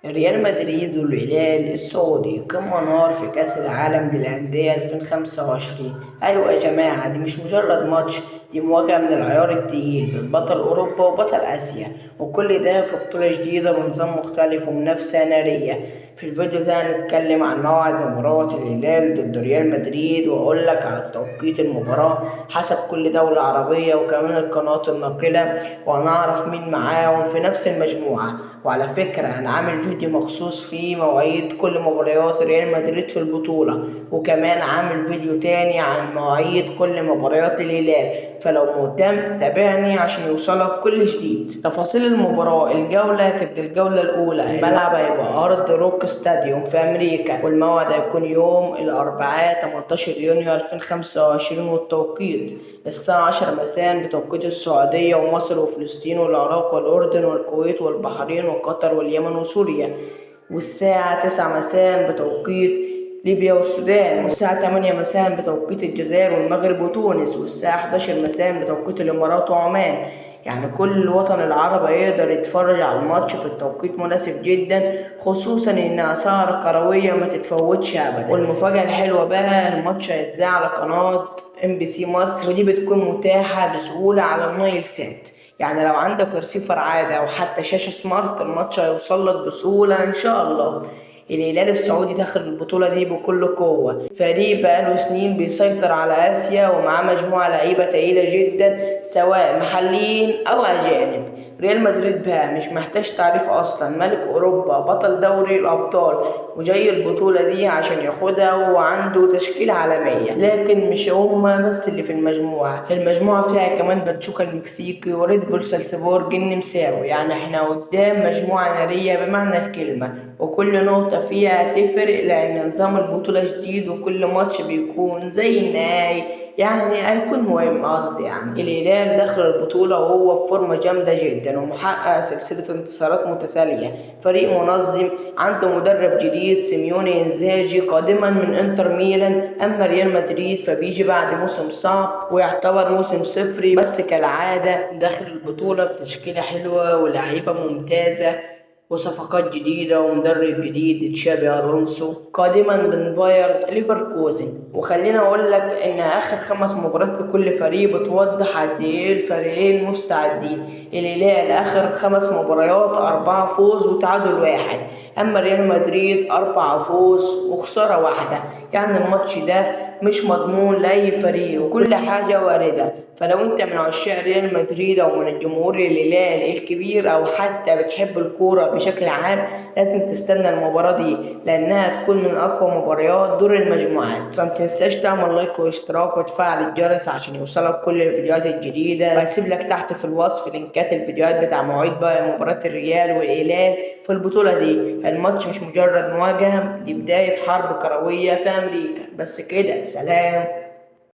ريال مدريد والهلال السعودي قمة نار في كأس العالم للأندية 2025. أيوة يا جماعة، دي مش مجرد ماتش، دي مواجهة من العيار التقيل بين بطل أوروبا وبطل آسيا، وكل ده في بطولة جديدة بنظام مختلف ومنافسة نارية. في الفيديو ده هنتكلم عن موعد مباراة الهلال ضد ريال مدريد، وأقول لك على توقيت المباراة حسب كل دولة عربية وكمان القنوات الناقلة، وهنعرف مين معاهم في نفس المجموعة. وعلى فكرة أنا عامل فيديو مخصوص فيه مواعيد كل مباريات ريال مدريد في البطولة، وكمان عامل فيديو تاني عن مواعيد كل مباريات الهلال، فلو مهتم تابعني عشان يوصلك كل جديد. تفاصيل المباراة: الجولة هتبقى الجولة الأولى، الملعب هيبقى أرض روك ستاديوم في أمريكا، والموعد هيكون يوم الأربعاء 18 يونيو 2025، والتوقيت الساعة 10 مساء بتوقيت السعودية ومصر وفلسطين والعراق والأردن والكويت والبحرين وقطر واليمن وسوريا، والساعة 9 مساء بتوقيت ليبيا والسودان، والساعة 8 مساء بتوقيت الجزائر والمغرب وتونس، والساعة 11 مساء بتوقيت الإمارات وعمان. يعني كل الوطن العربي يقدر يتفرج على الماتش في التوقيت مناسب جدا، خصوصا إنها سهرة كروية ما تتفوتش أبدا. والمفاجأة الحلوة بقى، الماتش هيتذاع على قناة MBC مصر، ودي بتكون متاحة بسهولة على النايل سات. يعني لو عندك رسيفر عادي أو حتى شاشة سمارت، الماتش هيوصل لك بسهولة إن شاء الله. الهلال السعودي داخل البطولة دي بكل قوة، فريق بقاله سنين بيسيطر على آسيا ومعاه مجموعة لعيبة تقيلة جدا سواء محليين أو أجانب. ريال مدريد بقى مش محتاج تعريف أصلا، ملك أوروبا، بطل دوري الأبطال، وجاي البطولة دي عشان ياخدها وعنده تشكيلة عالمية. لكن مش هما بس اللي في المجموعة فيها كمان باتشوكا المكسيكي وريد بول سالزبورج النمساوي. يعني احنا قدام مجموعة نارية بمعنى الكلمة، وكل نقطة فيها هتفرق لأن نظام البطولة جديد وكل ماتش بيكون زي النهائي، يعني هيكون مهم. قصدي يعني الهلال داخل البطولة وهو في فورمة جامدة جدا ومحقق سلسلة انتصارات متتالية، فريق منظم عنده مدرب جديد سيميوني إنزاجي قادما من انتر ميلان. أما ريال مدريد فبيجي بعد موسم صعب ويعتبر موسم صفري، بس كالعادة داخل البطولة بتشكيلة حلوة ولاعيبة ممتازة وصفقات جديدة ومدرب جديد تشابي ألونسو قادما من باير ليفركوزن. وخليني أقول لك إن آخر 5 مباريات لكل فريق بتوضح قد إيه الفريقين مستعدين. الهلال آخر 5 مباريات 4 فوز وتعادل 1، أما ريال مدريد 4 فوز وخسارة 1. يعني الماتش ده مش مضمون لأي فريق وكل حاجة واردة. فلو انت من عشاق ريال مدريد او من الجمهور الهلال الكبير او حتى بتحب الكورة بشكل عام، لازم تستنى المباراة دي لانها تكون من اقوى مباريات دور المجموعات. متنساش تعمل لايك واشتراك وتفعل الجرس عشان يوصلك كل الفيديوهات الجديدة، وهسيب لك تحت في الوصف لينكات الفيديوهات بتاع مواعيد بقى مباراة الريال والهلال في البطولة دي. الماتش مش مجرد مواجهة، دي بداية حرب كروية في امريكا. بس كده، سلام.